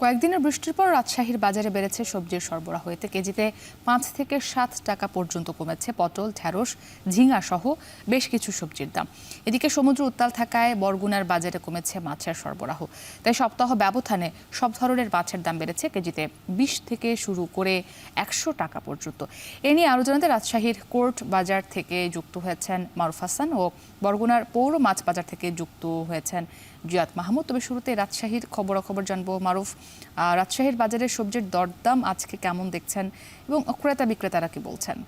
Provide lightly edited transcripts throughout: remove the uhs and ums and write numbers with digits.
কয়েকদিনের বৃষ্টির পর রাজশাহীর বাজারে বেড়েছে সবজির সরবরাহ। এতে কেজিতে ৫ থেকে ৭ টাকা পর্যন্ত কমেছে পটল, ঢেঁড়স, ঝিঙা সহ বেশ কিছু সবজির দাম। এদিকে সমুদ্র উত্তাল থাকায় বরগুনার বাজারে কমেছে মাছের সরবরাহ। তাই সপ্তাহ ব্যবধানে সব ধরনের মাছের দাম বেড়েছে কেজিতে ২০ থেকে শুরু করে ১০০ টাকা পর্যন্ত। এ নিয়ে আরও জানাতে রাজশাহীর কোর্ট বাজার থেকে যুক্ত হয়েছেন মারুফ হাসান ও বরগুনার পৌর মাছ বাজার থেকে যুক্ত হয়েছেন জিয়াদ মাহমুদ। তবে শুরুতে রাজশাহীর খবরাখবর জানবো মারুফ। রাজশাহীর বাজারে সবজির দরদাম আজকে কেমন দেখছেন এবং ক্রেতা বিক্রেতারা কি বলছেন?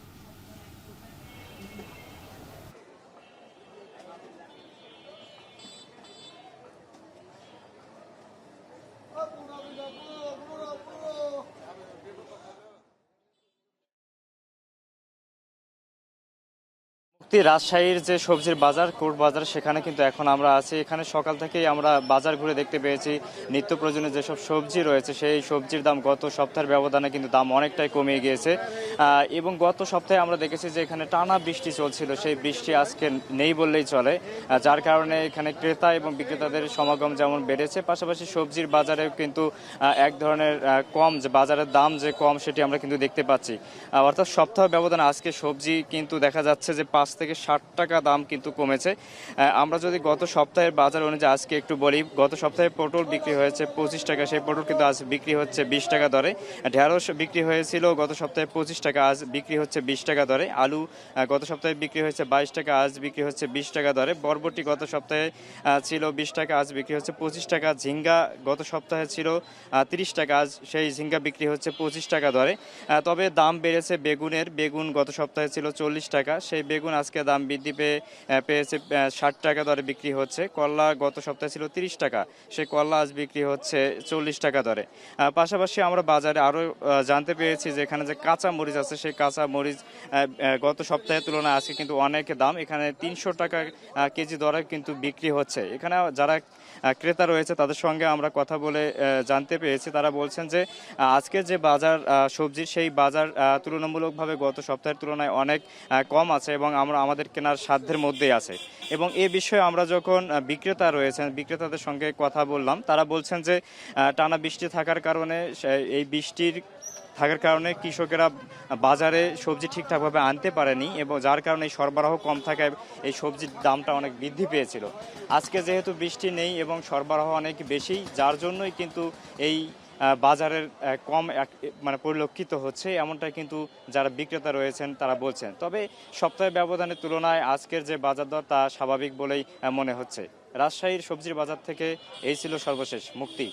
রাজশাহীর যে সবজির বাজার কোর্ট বাজার সেখানে কিন্তু এখন আমরা আছি। এখানে সকাল থেকেই আমরা বাজার ঘুরে দেখতে পেয়েছি নিত্য প্রয়োজনীয় যেসব সবজি রয়েছে সেই সবজির দাম গত সপ্তাহের ব্যবধানে কিন্তু দাম অনেকটাই কমিয়ে গিয়েছে। এবং গত সপ্তাহে আমরা দেখেছি যে এখানে টানা বৃষ্টি চলছিল, সেই বৃষ্টি আজকে নেই বললেই চলে, যার কারণে এখানে ক্রেতা এবং বিক্রেতাদের সমাগম যেমন বেড়েছে, পাশাপাশি সবজির বাজারেও কিন্তু এক ধরনের কম যে বাজারের দাম যে কম সেটি আমরা কিন্তু দেখতে পাচ্ছি। অর্থাৎ সপ্তাহ ব্যবধানে আজকে সবজি কিন্তু দেখা যাচ্ছে যে ৫ থেকে ৬০ টাকা দাম কিন্তু কমেছে। আমরা যদি গত সপ্তাহের বাজার অনুযায়ী আজকে একটু বলি, গত সপ্তাহে পটল বিক্রি হয়েছে ২৫ টাকা, সেই পটল কিন্তু আজ বিক্রি হচ্ছে ২০ টাকা দরে। ঢেঁড়স বিক্রি হয়েছিল গত সপ্তাহে ২৫ টাকা, আজ বিক্রি হচ্ছে ২০ টাকা দরে। আলু গত সপ্তাহে বিক্রি হয়েছে ২২ টাকা, আজ বিক্রি হচ্ছে ২০ টাকা দরে। বরবটি গত সপ্তাহে ছিল ২০ টাকা, আজ বিক্রি হচ্ছে ২৫ টাকা। ঝিঙ্গা গত সপ্তাহে ছিল ৩০ টাকা, আজ সেই ঝিঙ্গা বিক্রি হচ্ছে ২৫ টাকা দরে। তবে দাম বেড়েছে বেগুনের। বেগুন গত সপ্তাহে ছিল ৪০ টাকা, সেই বেগুন আজকে দাম বৃদ্ধি পেয়েছে ৬০ টাকা দরে বিক্রি হচ্ছে। করলা গত সপ্তাহে ছিল ৩০ টাকা, সেই করলা আজ বিক্রি হচ্ছে ৪০ টাকা দরে। পাশাপাশি আমরা বাজারে আরও জানতে পেরেছি যে এখানে যে কাঁচা মরিচ আছে, সেই কাঁচা মরিচ গত সপ্তাহের তুলনায় আজকে কিন্তু অনেক দাম। এখানে ৩০০ টাকা কেজি দরে কিন্তু বিক্রি হচ্ছে। এখানে যারা ক্রেতা রয়েছে তাদের সঙ্গে আমরা কথা বলে জানতে পেরেছি, তারা বলছেন যে আজকে যে বাজার সবজির, সেই বাজার তুলনামূলকভাবে গত সপ্তাহের তুলনায় অনেক কম আছে এবং আমাদের কেনার সাধ্যের মধ্যেই আছে। এবং এ বিষয়ে আমরা যখন বিক্রেতা রয়েছেন বিক্রেতাদের সঙ্গে কথা বললাম, তারা বলছেন যে টানা বৃষ্টি থাকার কারণে, এই বৃষ্টির থাকার কারণে কৃষকেরা বাজারে সবজি ঠিকঠাকভাবে আনতে পারেনি এবং যার কারণে সরবরাহ কম থাকায় এই সবজির দামটা অনেক বৃদ্ধি পেয়েছিল। আজকে যেহেতু বৃষ্টি নেই এবং সরবরাহ অনেক বেশি, যার জন্যই কিন্তু এই বাজারের কম পরিলক্ষিত হচ্ছে, এমনটাই কিন্তু যারা বিক্রেতা রয়েছেন তারা বলছেন। তবে সপ্তাহের ব্যবধানের তুলনায় আজকের যে বাজার দর তা স্বাভাবিক বলেই মনে হচ্ছে। রাজশাহীর সবজির বাজার থেকে এই ছিল সর্বশেষ। মুক্তি।